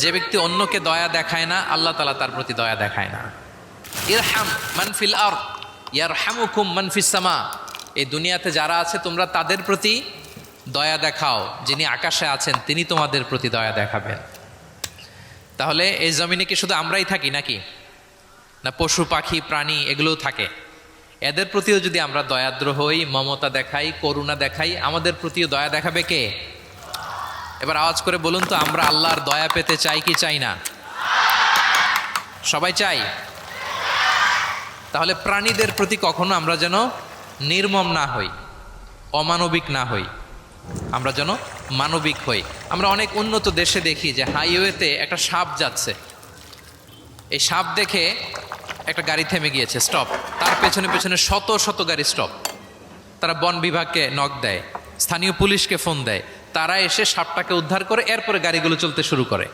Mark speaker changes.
Speaker 1: যে ব্যক্তি অন্যকে দয়া দেখায় না, আল্লাহ তাআলা তার প্রতি দয়া দেখায় না। ইরহাম মান ফিল আরদ ইয়ারহামুকুম মান ফিস সামা। এই দুনিয়াতে যারা আছে তোমরা তাদের প্রতি দয়া দেখাও, যিনি আকাশে আছেন তিনি তোমাদের প্রতি দয়া দেখাবেন। তাহলে এই জমিনে কি শুধু আমরাই থাকি নাকি? না পশু পাখি প্রাণী এগুলোও থাকে? এদের প্রতিও যদি আমরা দয়াদ্র হই, মমতা দেখাই, করুণা দেখাই, আমাদের প্রতিও দয়া দেখাবে কে? এবার আওয়াজ করে বলুন তো, আমরা আল্লাহর দয়া পেতে চাই কি চাই না? সবাই চাই। তাহলে প্রাণীদের প্রতি কখনো আমরা যেন নির্মম না হই, অমানবিক না হই, আমরা যেন মানবিক হই। আমরা অনেক উন্নত দেশে দেখি যে হাইওয়েতে একটা সাপ যাচ্ছে, এই সাপ দেখে একটা গাড়ি থেমে গিয়েছে, স্টপ। তার পেছনে পেছনে শত শত গাড়ি স্টপ। তারা বন বিভাগকে নক দেয়, স্থানীয় পুলিশকে ফোন দেয়, তারা এসে সাপটাকে উদ্ধার করে এরপরে গাড়িগুলো চলতে শুরু করে।